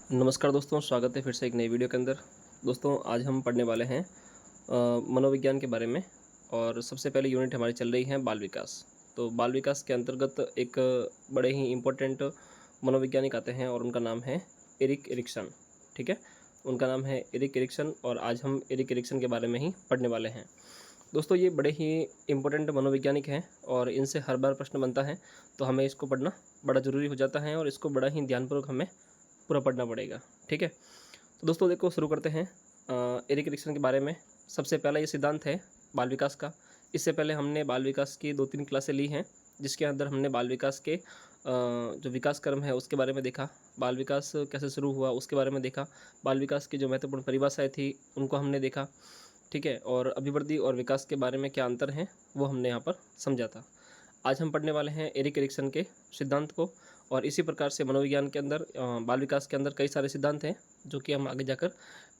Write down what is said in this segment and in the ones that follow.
नमस्कार दोस्तों, स्वागत है फिर से एक नई वीडियो के अंदर। दोस्तों आज हम पढ़ने वाले हैं मनोविज्ञान के बारे में। और सबसे पहले यूनिट हमारी चल रही है बाल विकास। तो बाल विकास के अंतर्गत एक बड़े ही इम्पोर्टेंट मनोवैज्ञानिक आते हैं और उनका नाम है एरिक एरिक्सन। ठीक है, उनका नाम है एरिक एरिक्सन और आज हम एरिक एरिक्सन के बारे में ही पढ़ने वाले हैं। दोस्तों ये बड़े ही इम्पोर्टेंट मनोवैज्ञानिक हैं और इनसे हर बार प्रश्न बनता है, तो हमें इसको पढ़ना बड़ा ज़रूरी हो जाता है और इसको बड़ा ही ध्यानपूर्वक हमें पूरा पढ़ना पड़ेगा। ठीक है, तो दोस्तों देखो शुरू करते हैं एरिक एरिक्सन के बारे में। सबसे पहला ये सिद्धांत है बाल विकास का। इससे पहले हमने बाल विकास की 2-3 क्लासें ली हैं, जिसके अंदर हमने बाल विकास के जो विकास क्रम है उसके बारे में देखा, बाल विकास कैसे शुरू हुआ उसके बारे में देखा, बाल विकास की जो महत्वपूर्ण परिभाषाएँ थी उनको हमने देखा। ठीक है, और अभिवृद्धि और विकास के बारे में क्या अंतर है वो हमने यहाँ पर समझा था। आज हम पढ़ने वाले हैं एरिक एरिक्सन के सिद्धांत को। और इसी प्रकार से मनोविज्ञान के अंदर बाल विकास के अंदर कई सारे सिद्धांत हैं, जो कि हम आगे जाकर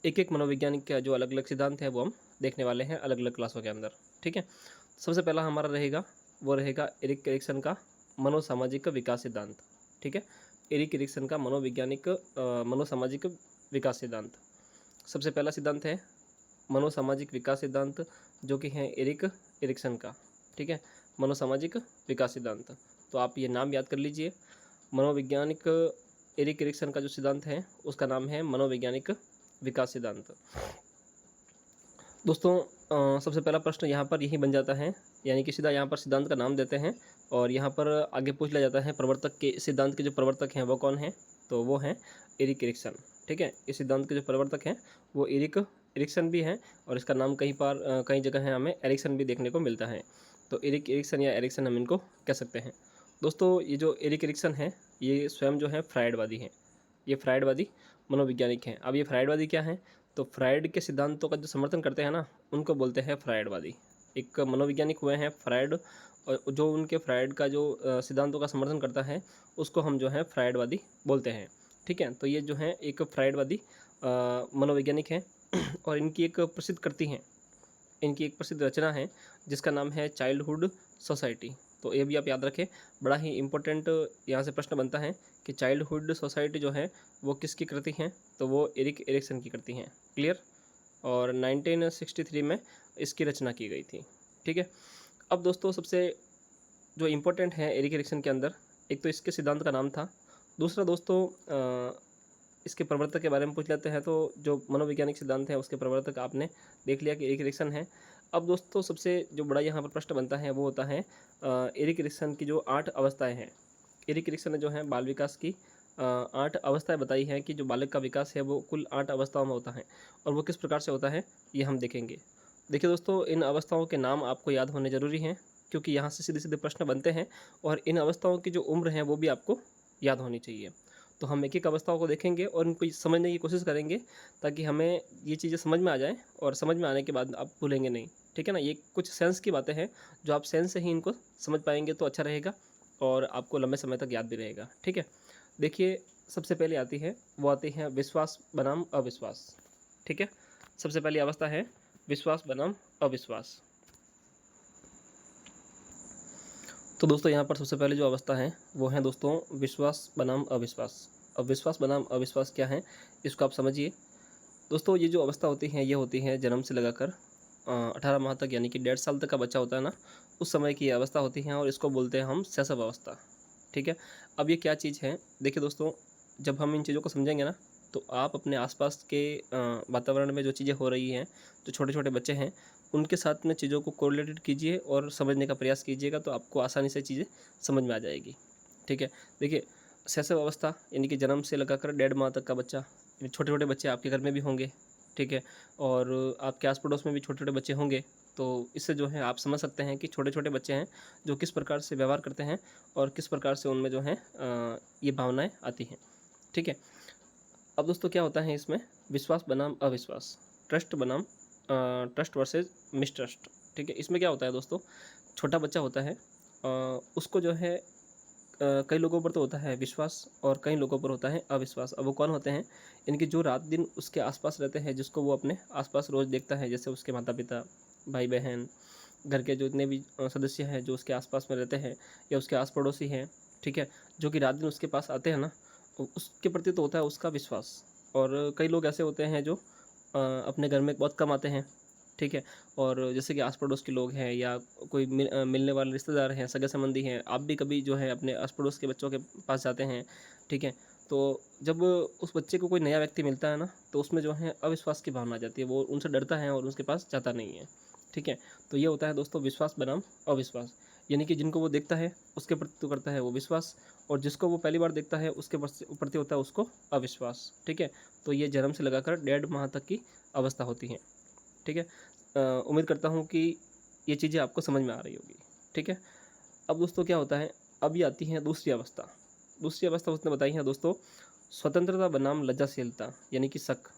एक एक मनोवैज्ञानिक का जो अलग अलग सिद्धांत है वो हम देखने वाले हैं अलग अलग क्लासों के अंदर। ठीक है, सबसे पहला हमारा रहेगा वो रहेगा एरिक एरिक्सन का मनोसामाजिक विकास सिद्धांत। ठीक है, एरिक एरिक्सन का मनोसामाजिक विकास सिद्धांत। सबसे पहला सिद्धांत है मनोसामाजिक विकास सिद्धांत, जो कि है एरिक एरिक्सन का। ठीक है, मनोसामाजिक विकास सिद्धांत। तो आप ये नाम याद कर लीजिए। मनोवैज्ञानिक एरिक एरिक्सन का जो सिद्धांत है उसका नाम है मनोवैज्ञानिक विकास सिद्धांत। दोस्तों सबसे पहला प्रश्न यहाँ पर यही बन जाता है, यानी कि सीधा यहाँ पर सिद्धांत का नाम देते हैं और यहाँ पर आगे पूछ लिया जाता है प्रवर्तक के, सिद्धांत के जो प्रवर्तक हैं वो कौन हैं, तो वो हैं एरिक एरिक्सन। ठीक है, इस सिद्धांत के जो प्रवर्तक हैं वो एरिक एरिक्सन भी हैं और इसका नाम कई जगह है हमें एरिक्सन भी देखने को मिलता है। तो एरिक एरिक्सन या एरिक्सन हम इनको कह सकते हैं। दोस्तों ये जो एरिक एरिक्सन है ये स्वयं जो है फ्रायडवादी हैं, ये फ्रायडवादी मनोवैज्ञानिक हैं। अब ये फ्रायडवादी क्या हैं, तो फ्रायड के सिद्धांतों का जो समर्थन करते हैं ना उनको बोलते हैं फ्रायडवादी। एक मनोवैज्ञानिक हुए हैं फ्रायड, और जो उनके फ्रायड का जो सिद्धांतों का समर्थन करता है उसको हम जो है फ्रायडवादी बोलते हैं। ठीक है, तो ये जो है एक फ्रायडवादी मनोवैज्ञानिक हैं और इनकी एक प्रसिद्ध कृति हैं, इनकी एक प्रसिद्ध रचना है जिसका नाम है चाइल्डहुड सोसाइटी। तो ये भी आप याद रखें, बड़ा ही इम्पोर्टेंट यहाँ से प्रश्न बनता है कि चाइल्डहुड सोसाइटी जो है वो किसकी कृति है, तो वो एरिक एरिक्सन की कृति हैं। क्लियर, और 1963 में इसकी रचना की गई थी। ठीक है, अब दोस्तों सबसे जो इम्पोर्टेंट है एरिक एरिक्सन के अंदर, एक तो इसके सिद्धांत का नाम था, दूसरा दोस्तों इसके प्रवर्तक के बारे में पूछ लेते हैं। तो जो मनोवैज्ञानिक सिद्धांत है उसके प्रवर्तक आपने देख लिया कि एरिक एरिक्सन है। अब दोस्तों सबसे जो बड़ा यहाँ पर प्रश्न बनता है वो होता है एरिक एरिक्सन की जो 8 अवस्थाएं हैं। एरिक एरिक्सन ने जो है बाल विकास की 8 अवस्थाएं बताई हैं कि जो बालक का विकास है वो कुल 8 अवस्थाओं में होता है और वो किस प्रकार से होता है ये हम देखेंगे। देखिए दोस्तों, इन अवस्थाओं के नाम आपको याद होने ज़रूरी हैं, क्योंकि यहाँ से सीधे सीधे प्रश्न बनते हैं और इन अवस्थाओं की जो उम्र है वो भी आपको याद होनी चाहिए। तो हम एक एक अवस्थाओं को देखेंगे और इनको समझने की कोशिश करेंगे ताकि हमें ये चीज़ें समझ में आ जाएँ और समझ में आने के बाद आप भूलेंगे नहीं। ठीक है ना, ये कुछ सेंस की बातें हैं, जो आप सेंस से ही इनको समझ पाएंगे तो अच्छा रहेगा और आपको लंबे समय तक याद भी रहेगा। ठीक है, देखिए सबसे पहले आती है वो आती है विश्वास बनाम अविश्वास। ठीक है, सबसे पहली अवस्था है विश्वास बनाम अविश्वास। तो दोस्तों यहाँ पर सबसे पहले जो अवस्था है वो है दोस्तों विश्वास बनाम अविश्वास। अब विश्वास बनाम अविश्वास क्या है इसको आप समझिए। दोस्तों ये जो अवस्था होती है ये होती है जन्म से लगाकर 18 माह तक, यानी कि 1.5 साल तक का बच्चा होता है ना, उस समय की ये अवस्था होती है और इसको बोलते हैं हम शैशव अवस्था। ठीक है, अब ये क्या चीज़ है, देखिए दोस्तों, जब हम इन चीज़ों को समझेंगे ना तो आप अपने आसपास के वातावरण में जो चीज़ें हो रही हैं, जो छोटे छोटे बच्चे हैं उनके साथ में चीज़ों को कोरिलेटेड कीजिए और समझने का प्रयास कीजिएगा, तो आपको आसानी से चीज़ें समझ में आ जाएगी। ठीक है, देखिए शैशव अवस्था यानी कि जन्म से लगाकर 1.5 माह तक का बच्चा, छोटे छोटे बच्चे आपके घर में भी होंगे। ठीक है, और आपके आस पड़ोस में भी छोटे छोटे बच्चे होंगे। तो इससे जो है आप समझ सकते हैं कि छोटे छोटे बच्चे हैं जो किस प्रकार से व्यवहार करते हैं और किस प्रकार से उनमें जो है ये भावनाएं आती हैं। ठीक है, अब दोस्तों क्या होता है इसमें विश्वास बनाम अविश्वास, ट्रस्ट वर्सेस मिसट्रस्ट। ठीक है, इसमें क्या होता है दोस्तों, छोटा बच्चा होता है उसको जो है कई लोगों पर तो होता है विश्वास और कई लोगों पर होता है अविश्वास। अब वो कौन होते हैं, इनके जो रात दिन उसके आसपास रहते हैं, जिसको वो अपने आसपास रोज़ देखता है, जैसे उसके माता पिता, भाई बहन, घर के जो इतने भी सदस्य हैं जो उसके आसपास में रहते हैं या उसके आस पड़ोसी हैं। ठीक है, जो कि रात दिन उसके पास आते हैं ना, उसके प्रति तो होता है उसका विश्वास। और कई लोग ऐसे होते हैं जो अपने घर में बहुत कम आते हैं, ठीक है। और जैसे कि आस पड़ोस के लोग हैं या कोई मिलने वाले रिश्तेदार हैं, सगे संबंधी हैं, आप भी कभी जो है अपने आस पड़ोस के बच्चों के पास जाते हैं, ठीक है। तो जब उस बच्चे को कोई नया व्यक्ति मिलता है ना, तो उसमें जो है अविश्वास की भावना आ जाती है, वो उनसे डरता है और उसके पास जाता नहीं है, ठीक है। तो ये होता है दोस्तों विश्वास बनाम अविश्वास। यानी कि जिनको वो देखता है उसके प्रति तो करता है वो विश्वास, और जिसको वो पहली बार देखता है उसके प्रति होता है उसको अविश्वास, ठीक है। तो ये जन्म से लगाकर 1.5 माह तक की अवस्था होती है, ठीक है। उम्मीद करता हूँ कि ये चीज़ें आपको समझ में आ रही होगी, ठीक है। अब दोस्तों क्या होता है, अब ये आती है दूसरी अवस्था। दूसरी अवस्था उसने बताई है दोस्तों, स्वतंत्रता बनाम लज्जाशीलता, यानी कि शक।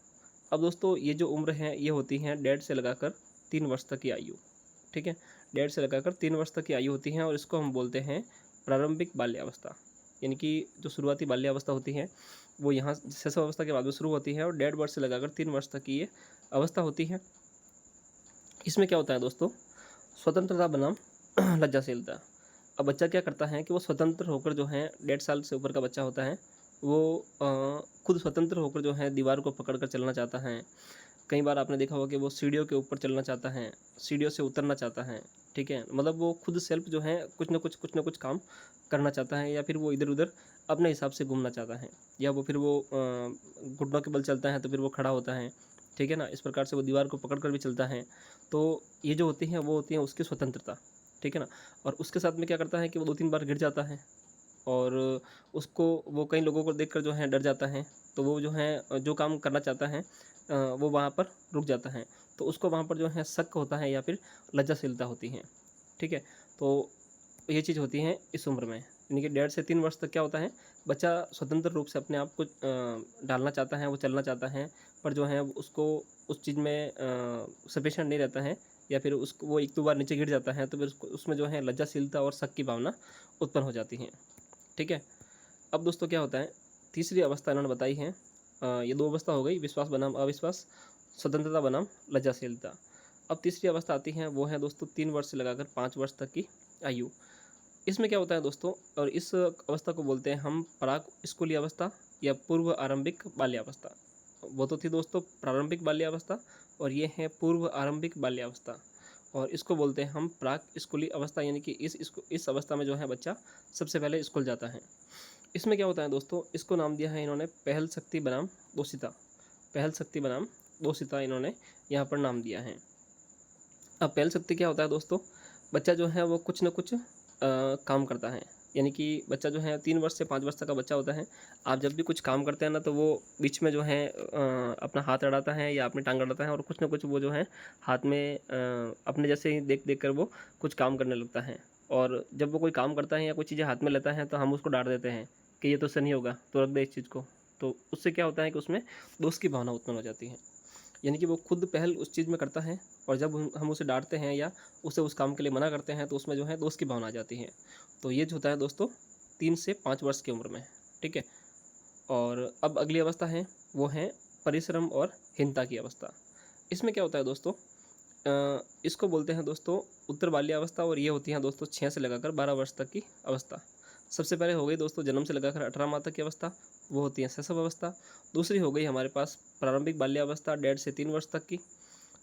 अब दोस्तों ये जो उम्र है ये होती है 1.5 से लगाकर 3 वर्ष तक की आयु, ठीक है। 1.5 से लगाकर 3 वर्ष तक की आयु होती है, और इसको हम बोलते हैं प्रारंभिक बाल्यावस्था। यानी कि जो शुरुआती बाल्यावस्था होती है वो यहाँ शैशव अवस्था के बाद में शुरू होती है, और 1.5 वर्ष से लगाकर 3 वर्ष तक की ये अवस्था होती है। इसमें क्या होता है दोस्तों, स्वतंत्रता बनाम लज्जाशीलता। अब बच्चा क्या करता है कि वो स्वतंत्र होकर जो है 1.5 साल से ऊपर का बच्चा होता है, वो खुद स्वतंत्र होकर जो है दीवार को पकड़ कर चलना चाहता है। कई बार आपने देखा होगा कि वो सीढ़ियों के ऊपर चलना चाहता है, सीढ़ियों से उतरना चाहता है, ठीक है। मतलब वो खुद सेल्फ जो है कुछ ना कुछ काम करना चाहता है, या फिर वो इधर उधर अपने हिसाब से घूमना चाहता है, या वो फिर वो घुटनों के बल चलता है तो फिर वो खड़ा होता है, ठीक है ना। इस प्रकार से वो दीवार को पकड़ कर भी चलता है। तो ये जो होती हैं वो होती है उसकी स्वतंत्रता, ठीक है ना। और उसके साथ में क्या करता है कि वो 2-3 बार गिर जाता है, और उसको वो कई लोगों को देखकर जो है डर जाता है, तो वो जो है जो काम करना चाहता है वो वहाँ पर रुक जाता है। तो उसको वहाँ पर जो है शक होता है या फिर लज्जाशीलता होती है, ठीक है। तो ये चीज़ होती है इस उम्र में, यानी कि 1.5 से 3 वर्ष तक क्या होता है, बच्चा स्वतंत्र रूप से अपने आप को ढालना चाहता है, वो चलना चाहता है, पर जो है उसको उस चीज़ में सफिशिएंट नहीं रहता है, या फिर उसको वो 1-2 बार नीचे गिर जाता है, तो फिर उसको उसमें जो है लज्जाशीलता और शक की भावना उत्पन्न हो जाती है, ठीक है। अब दोस्तों क्या होता है, तीसरी अवस्था इन्होंने बताई है, ये 2 अवस्था हो गई, विश्वास बनाम अविश्वास, स्वतंत्रता बनाम लज्जाशीलता। अब तीसरी अवस्था आती है, वो है दोस्तों 3 वर्ष से लगाकर 5 वर्ष तक की आयु। इसमें क्या होता है दोस्तों, और इस अवस्था को बोलते हैं हम प्राक स्कूली अवस्था या पूर्व आरंभिक बाल्यावस्था। वो तो थी दोस्तों प्रारंभिक बाल्यावस्था, और ये है पूर्व आरंभिक बाल्यावस्था, और इसको बोलते हैं हम प्राक स्कूली अवस्था। यानी कि इस अवस्था में जो है बच्चा सबसे पहले स्कूल जाता है। इसमें क्या होता है दोस्तों, इसको नाम दिया है इन्होंने पहल शक्ति बनाम दोषिता। पहल शक्ति बनाम दोषिता इन्होंने यहाँ पर नाम दिया है। अब पहल शक्ति क्या होता है दोस्तों, बच्चा जो है वो कुछ न कुछ काम करता है। यानी कि बच्चा जो है 3 वर्ष से 5 वर्ष तक का बच्चा होता है, आप जब भी कुछ काम करते हैं ना, तो वो बीच में जो है अपना हाथ अड़ाता है या अपनी टांग अड़ाता है, और कुछ ना कुछ वो जो है हाथ में अपने जैसे ही देख देख कर वो कुछ काम करने लगता है। और जब वो कोई काम करता है या कोई चीज़ें हाथ में लेता है, तो हम उसको डांट देते हैं कि ये तो सही होगा, तो रख दे इस चीज़ को। तो उससे क्या होता है कि उसमें दोस्त की भावना उत्पन्न हो जाती है। यानी कि वो खुद पहल उस चीज़ में करता है, और जब हम उसे डांटते हैं या उसे उस काम के लिए मना करते हैं, तो उसमें जो है दोस्त की भावना आ जाती है। तो ये जो होता है दोस्तों 3 से 5 वर्ष की उम्र में, ठीक है। और अब अगली अवस्था है, वो है परिश्रम और हीनता की अवस्था। इसमें क्या होता है दोस्तों, इसको बोलते हैं दोस्तों उत्तर बाल्यावस्था, और ये होती है दोस्तों 6 से लगाकर 12 वर्ष तक की अवस्था। सबसे पहले हो गई दोस्तों जन्म से लगाकर 18 माह तक की अवस्था, वो होती है शैशव अवस्था। दूसरी हो गई हमारे पास प्रारंभिक बाल्यावस्था 1.5 से 3 वर्ष तक की।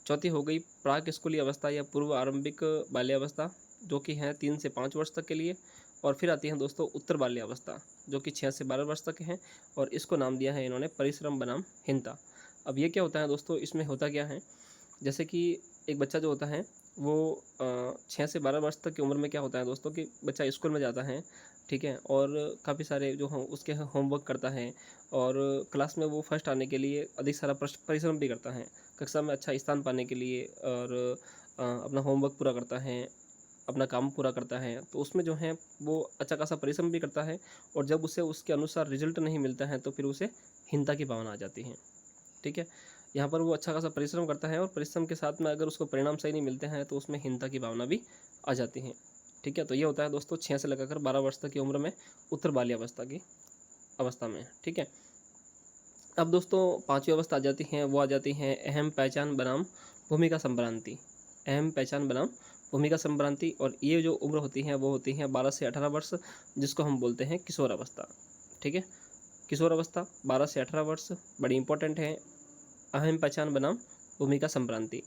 चौथी हो गई प्राक स्कूली अवस्था या पूर्व आरंभिक बाल्यावस्था, जो कि है 3 से 5 वर्ष तक के लिए। और फिर आती है दोस्तों उत्तर बाल्यावस्था, जो कि 6 से 12 वर्ष तक है, और इसको नाम दिया है इन्होंने परिश्रम बनाम हीनता। अब ये क्या होता है दोस्तों, इसमें होता क्या है, जैसे कि एक बच्चा जो होता है वो 6 से 12 वर्ष तक की उम्र में क्या होता है दोस्तों, कि बच्चा स्कूल में जाता है, ठीक है। और काफ़ी सारे जो हों उसके होमवर्क करता है, और क्लास में वो फर्स्ट आने के लिए अधिक सारा परिश्रम भी करता है, कक्षा में अच्छा स्थान पाने के लिए, और अपना होमवर्क पूरा करता है, अपना काम पूरा करता है। तो उसमें जो है वो अच्छा खासा परिश्रम भी करता है, और जब उसे उसके अनुसार रिजल्ट नहीं मिलता है तो फिर उसे हीनता की भावना आ जाती है, ठीक है। यहाँ पर वो अच्छा खासा परिश्रम करता है, और परिश्रम के साथ में अगर उसको परिणाम सही नहीं मिलते हैं तो उसमें हीनता की भावना भी आ जाती है, ठीक है। तो ये होता है दोस्तों 6 से लगाकर 12 वर्ष तक की उम्र में उत्तर बाल्यावस्था की अवस्था में, ठीक है। अब दोस्तों 5वीं अवस्था आ जाती है, वो आ जाती है अहम पहचान बनाम भूमिका संभ्रांति। अहम पहचान बनाम भूमिका संभ्रांति, और ये जो उम्र होती है वो होती है 12 से 18 वर्ष, जिसको हम बोलते हैं किशोर अवस्था, ठीक है। किशोर अवस्था 12 से 18 वर्ष, बड़ी इंपॉर्टेंट है। अहम पहचान बनाम भूमिका संक्रांति।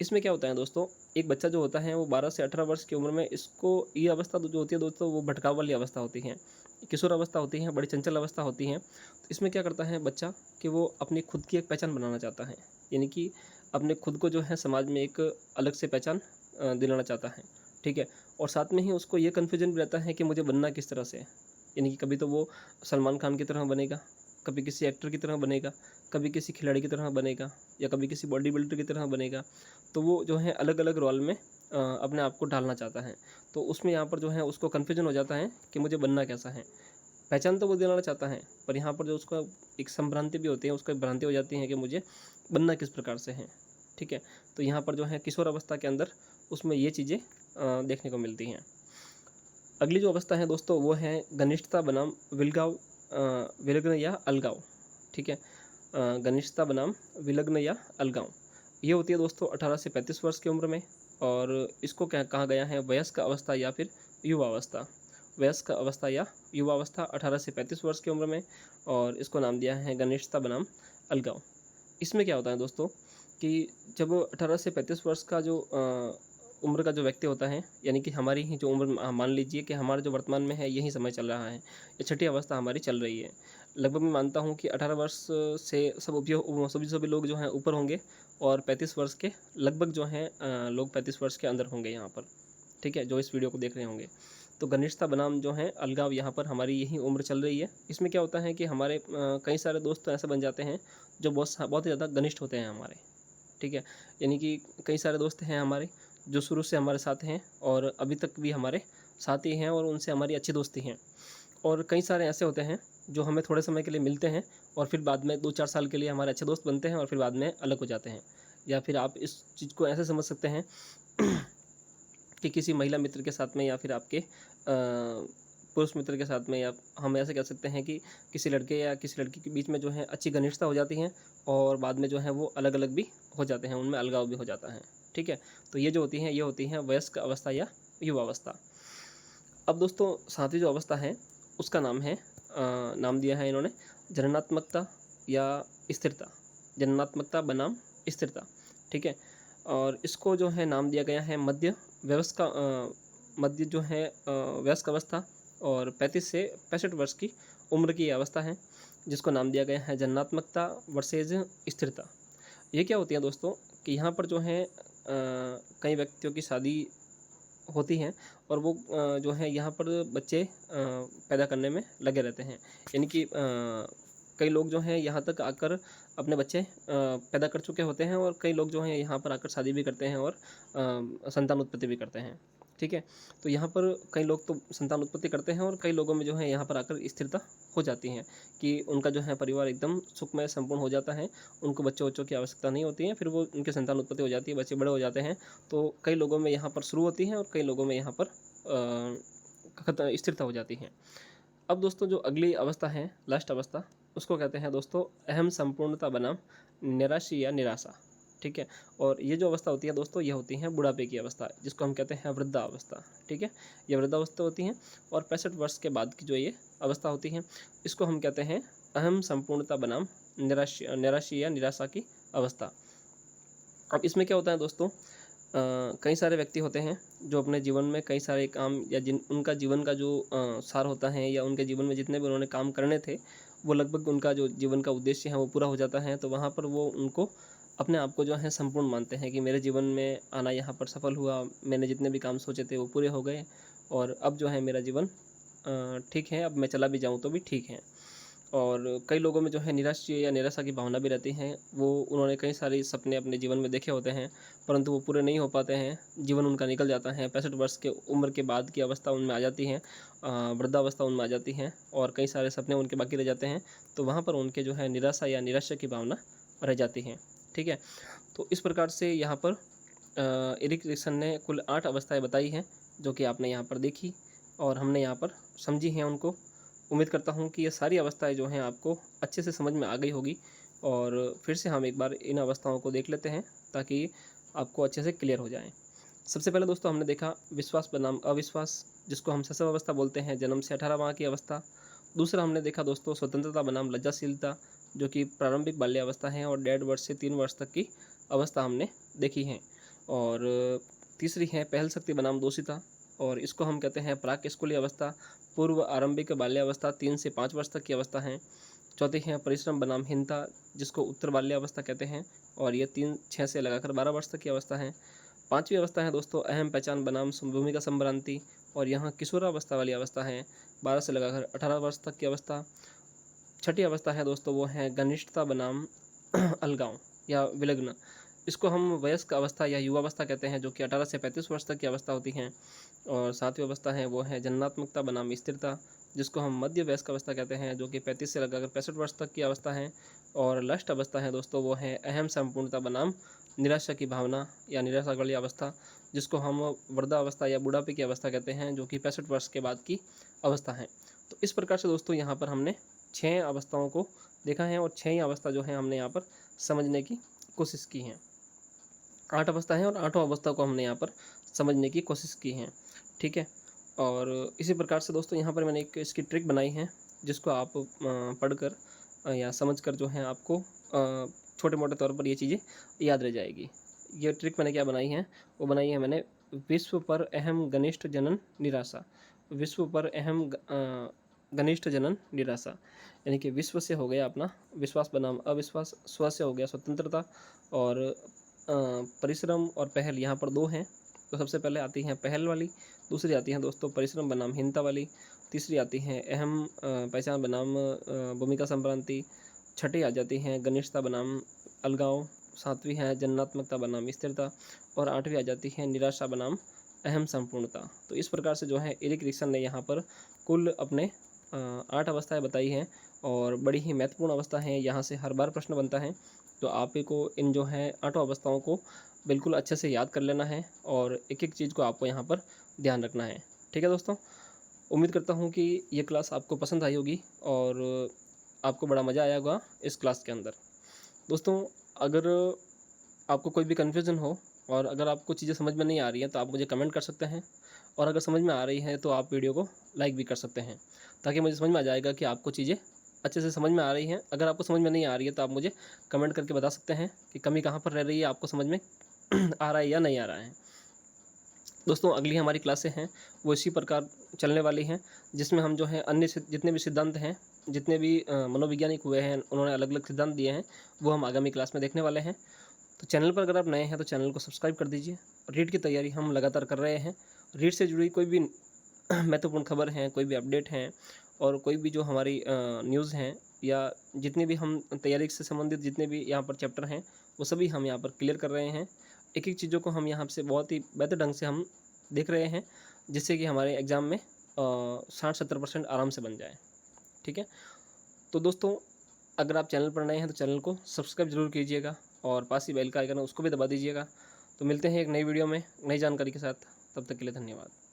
इसमें क्या होता है दोस्तों, एक बच्चा जो होता है वो 12 से 18 वर्ष की उम्र में, इसको ये अवस्था जो होती है दोस्तों, वो भटकाव वाली अवस्था होती है, किशोर अवस्था होती है, बड़ी चंचल अवस्था होती है। तो इसमें क्या करता है बच्चा कि वो अपनी खुद की एक पहचान बनाना चाहता है, यानी कि अपने खुद को जो है समाज में एक अलग से पहचान दिलाना चाहता है, ठीक है। और साथ में ही उसको ये कन्फ्यूजन भी रहता है कि मुझे बनना किस तरह से है, यानी कि कभी तो वो सलमान खान की तरह बनेगा, कभी किसी एक्टर की तरह बनेगा, कभी किसी खिलाड़ी की तरह बनेगा, या कभी किसी बॉडी बिल्डर की तरह बनेगा। तो वो जो है अलग अलग रोल में अपने आप को ढालना चाहता है। तो उसमें यहाँ पर जो है उसको कन्फ्यूजन हो जाता है कि मुझे बनना कैसा है। पहचान तो वो दिलाना चाहता है, पर यहाँ पर जो उसका एक संभ्रांति भी होती है, उसको एक भ्रांति हो जाती है कि मुझे बनना किस प्रकार से है, ठीक है। तो यहाँ पर जो है किशोर अवस्था के अंदर उसमें ये चीज़ें देखने को मिलती हैं। अगली जो अवस्था है दोस्तों वो है घनिष्ठता बनाम विलग्न या अलगाव, ठीक है। घनिष्ठता बनाम विलग्न या अलगाव, ये होती है दोस्तों 18 से 35 वर्ष की उम्र में। और इसको क्या कहा गया है, वयस्क अवस्था या फिर युवा अवस्था। वयस्क अवस्था या युवा अवस्था 18 से 35 वर्ष की उम्र में, और इसको नाम दिया है घनिष्ठता बनाम अलगाव। इसमें क्या होता है दोस्तों कि जब 18 से 35 वर्ष का जो उम्र का जो व्यक्ति होता है, यानी कि हमारी ही जो उम्र, मान लीजिए कि हमारा जो वर्तमान में है यही समय चल रहा है, ये छठी अवस्था हमारी चल रही है। लगभग मैं मानता हूँ कि 18 वर्ष से सभी लोग जो हैं ऊपर होंगे, और 35 वर्ष के लगभग जो हैं लोग 35 वर्ष के अंदर होंगे यहाँ पर, ठीक है, जो इस वीडियो को देख रहे होंगे। तो घनिष्ठता बनाम जो है अलगाव, यहाँ पर हमारी यही उम्र चल रही है। इसमें क्या होता है कि हमारे कई सारे दोस्त तो ऐसे बन जाते हैं जो बहुत ही ज़्यादा घनिष्ठ होते हैं हमारे, ठीक है। यानी कि कई सारे दोस्त हैं हमारे जो शुरू से हमारे साथ हैं और अभी तक भी हमारे साथ ही हैं, और उनसे हमारी अच्छी दोस्ती हैं। और कई सारे ऐसे होते हैं जो हमें थोड़े समय के लिए मिलते हैं, और फिर बाद में 2-4 साल के लिए हमारे अच्छे दोस्त बनते हैं, और फिर बाद में अलग हो जाते हैं। या फिर आप इस चीज़ को ऐसे समझ सकते हैं कि किसी महिला मित्र के साथ में, या फिर आपके पुरुष मित्र के साथ में, या हम ऐसे कह सकते हैं कि किसी लड़के या किसी लड़की के बीच में जो है अच्छी घनिष्ठता हो जाती है, और बाद में जो है वो अलग अलग भी हो जाते हैं, उनमें अलगाव भी हो जाता है, ठीक है। तो ये जो होती हैं, ये होती हैं वयस्क अवस्था या युवा अवस्था। अब दोस्तों सातवीं जो अवस्था है उसका नाम है नाम दिया है इन्होंने जननात्मकता या स्थिरता। जननात्मकता बनाम स्थिरता, ठीक है। और इसको जो है नाम दिया गया है मध्य जो है वयस्क अवस्था, और 35 से 65 वर्ष की उम्र की अवस्था है, जिसको नाम दिया गया है जननात्मकता वर्सेज स्थिरता। ये क्या होती है दोस्तों कि यहाँ पर जो है कई व्यक्तियों की शादी होती हैं, और वो जो है यहाँ पर बच्चे पैदा करने में लगे रहते हैं। यानी कि कई लोग जो हैं यहाँ तक आकर अपने बच्चे पैदा कर चुके होते हैं, और कई लोग जो हैं यहाँ पर आकर शादी भी करते हैं और संतान उत्पत्ति भी करते हैं, ठीक है। तो यहाँ पर कई लोग तो संतान उत्पत्ति करते हैं, और कई लोगों में जो है यहाँ पर आकर स्थिरता हो जाती है कि उनका जो है परिवार एकदम सुखमय संपूर्ण हो जाता है, उनको बच्चों की आवश्यकता नहीं होती है, फिर वो उनके संतान उत्पत्ति हो जाती है, बच्चे बड़े हो जाते हैं। तो कई लोगों में यहाँ पर शुरू होती है, और कई लोगों में यहाँ पर स्थिरता हो जाती है। अब दोस्तों जो अगली अवस्था है, लास्ट अवस्था, उसको कहते हैं दोस्तों अहम संपूर्णता बनाम निराशा या निराशा, ठीक है। और ये जो अवस्था होती है दोस्तों, ये होती है बुढ़ापे की अवस्था, जिसको हम कहते हैं वृद्धावस्था, ठीक है। ये वृद्धावस्था होती है, और 65 वर्ष के बाद की जो ये अवस्था होती है, इसको हम कहते हैं अहम संपूर्णता बनाम निराशा या निराशा की अवस्था। अब इसमें क्या होता है दोस्तों, कई सारे व्यक्ति होते हैं जो अपने जीवन में कई सारे काम, या उनका जीवन का जो सार होता है, या उनके जीवन में जितने भी उन्होंने काम करने थे, वो लगभग उनका जो जीवन का उद्देश्य है वो पूरा हो जाता है। तो वहाँ पर वो उनको अपने आप को जो है संपूर्ण मानते हैं कि मेरे जीवन में आना यहाँ पर सफल हुआ, मैंने जितने भी काम सोचे थे वो पूरे हो गए, और अब जो है मेरा जीवन ठीक है, अब मैं चला भी जाऊँ तो भी ठीक है। और कई लोगों में जो है निराशा या निराशा की भावना भी रहती है। वो उन्होंने कई सारे सपने अपने जीवन में देखे होते हैं, परंतु वो पूरे नहीं हो पाते हैं, जीवन उनका निकल जाता है। 65 वर्ष के उम्र के बाद की अवस्था उनमें आ जाती है, वृद्धावस्था उनमें आ जाती है, और कई सारे सपने उनके बाकी रह जाते हैं। तो वहाँ पर उनके जो है निराशा या निराशा की भावना रह जाती है, ठीक है। तो इस प्रकार से यहाँ पर एरिक एरिक्सन ने कुल 8 अवस्थाएँ बताई हैं, जो कि आपने यहाँ पर देखी और हमने यहाँ पर समझी हैं उनको। उम्मीद करता हूँ कि ये सारी अवस्थाएं जो हैं आपको अच्छे से समझ में आ गई होगी, और फिर से हम एक बार इन अवस्थाओं को देख लेते हैं ताकि आपको अच्छे से क्लियर हो जाए। सबसे पहले दोस्तों हमने देखा विश्वास बनाम अविश्वास, जिसको हम शैशव अवस्था बोलते हैं, जन्म से 18 माह की अवस्था। दूसरा हमने देखा दोस्तों स्वतंत्रता बनाम लज्जाशीलता, जो कि प्रारंभिक बाल्यावस्था है, और 1.5 वर्ष से 3 वर्ष तक की अवस्था हमने देखी है। और तीसरी है पहल शक्ति बनाम दोषिता, और इसको हम कहते हैं प्राक स्कूली अवस्था, पूर्व आरंभिक बाल्यावस्था 3 से 5 वर्ष तक की अवस्था है। चौथी है परिश्रम बनाम हीनता, जिसको उत्तर बाल्यावस्था कहते हैं, और ये 6 से लगाकर 12 वर्ष तक की अवस्था है। पांचवी अवस्था है दोस्तों अहम पहचान बनाम भूमिका संभ्रांति, और यहाँ किशोरावस्था वाली अवस्था है, 12 से लगाकर 18 वर्ष तक की अवस्था। छठी अवस्था है दोस्तों वो है घनिष्ठता बनाम अलगाव या विलग्न, इसको हम वयस्क अवस्था या युवावस्था कहते हैं, जो कि 18 से 35 वर्ष तक की अवस्था होती है। और सातवीं अवस्था है वो है जन्नात्मकता बनाम स्थिरता, जिसको हम मध्य वयस्क अवस्था कहते हैं, जो कि 35 से लगाकर 65 वर्ष तक की अवस्था है। और लास्ट अवस्था है दोस्तों वो है अहम संपूर्णता बनाम निराशा की भावना या निराशा वाली अवस्था, जिसको हम वृद्धावस्था या बुढ़ापे की अवस्था कहते हैं, जो कि 65 वर्ष के बाद की अवस्था है। तो इस प्रकार से दोस्तों यहाँ पर हमने 6 अवस्थाओं को देखा है, और 6 ही अवस्था जो है हमने यहाँ पर समझने की कोशिश की है। 8 अवस्था है और 8 अवस्था को हमने यहाँ पर समझने की कोशिश की है, ठीक है। और इसी प्रकार से दोस्तों यहाँ पर मैंने एक इसकी ट्रिक बनाई है, जिसको आप पढ़कर या समझकर जो है आपको छोटे मोटे तौर पर ये चीज़ें याद रह जाएगी। ये ट्रिक मैंने क्या बनाई है, वो बनाई है मैंने विश्व पर अहम घनिष्ठ जनन निराशा। विश्व पर अहम घनिष्ठ जनन निराशा, यानी कि विश्व से हो गया अपना विश्वास बनाम अविश्वास, स्व से हो गया स्वतंत्रता, और परिश्रम और पहल यहाँ पर 2 हैं। तो सबसे पहले आती है पहल वाली, दूसरी आती है दोस्तों परिश्रम बनाम हीनता वाली, तीसरी आती है अहम पहचान बनाम भूमिका संभ्रांति, छठी आ जाती है घनिष्ठता बनाम अलगाव, सातवीं है जन्नात्मकता बनाम स्थिरता, और आठवीं आ जाती है निराशा बनाम अहम संपूर्णता। तो इस प्रकार से जो है एरिक एरिक्सन ने यहाँ पर कुल अपने 8 अवस्थाएं बताई हैं, और बड़ी ही महत्वपूर्ण अवस्था है, यहाँ से हर बार प्रश्न बनता है। तो आप को इन जो है 8 अवस्थाओं को बिल्कुल अच्छे से याद कर लेना है, और एक एक चीज़ को आपको यहाँ पर ध्यान रखना है, ठीक है दोस्तों। उम्मीद करता हूँ कि ये क्लास आपको पसंद आई होगी, और आपको बड़ा मज़ा आया होगा इस क्लास के अंदर। दोस्तों अगर आपको कोई भी कन्फ्यूज़न हो, और अगर आपको चीज़ें समझ में नहीं आ रही हैं, तो आप मुझे कमेंट कर सकते हैं, और अगर समझ में आ रही है तो आप वीडियो को लाइक भी कर सकते हैं, ताकि मुझे समझ में आ जाएगा कि आपको चीज़ें अच्छे से समझ में आ रही हैं। अगर आपको समझ में नहीं आ रही है तो आप मुझे कमेंट करके बता सकते हैं कि कमी कहाँ पर रह रही है, आपको समझ में आ रहा है या नहीं आ रहा है। दोस्तों अगली हमारी क्लासें हैं वो इसी प्रकार चलने वाली हैं, जिसमें हम जो है अन्य जितने भी सिद्धांत हैं, जितने भी मनोवैज्ञानिक हुए हैं, उन्होंने अलग अलग सिद्धांत दिए हैं, वो हम आगामी क्लास में देखने वाले हैं। तो चैनल पर अगर आप नए हैं तो चैनल को सब्सक्राइब कर दीजिए। रीट की तैयारी हम लगातार कर रहे हैं। रीट से जुड़ी कोई भी महत्वपूर्ण खबर है, कोई भी अपडेट हैं, और कोई भी जो हमारी न्यूज़ हैं, या जितनी भी हम तैयारी से संबंधित जितने भी यहाँ पर चैप्टर हैं, वो सभी हम यहाँ पर क्लियर कर रहे हैं। एक एक चीज़ों को हम यहाँ से बहुत ही बेहतर ढंग से हम देख रहे हैं, जिससे कि हमारे एग्ज़ाम में 60-70% आराम से बन जाए, ठीक है। तो दोस्तों अगर आप चैनल पर नए हैं तो चैनल को सब्सक्राइब जरूर कीजिएगा, और पास ही बेल का आइकन है उसको भी दबा दीजिएगा। तो मिलते हैं एक नई वीडियो में नई जानकारी के साथ, तब तक के लिए धन्यवाद।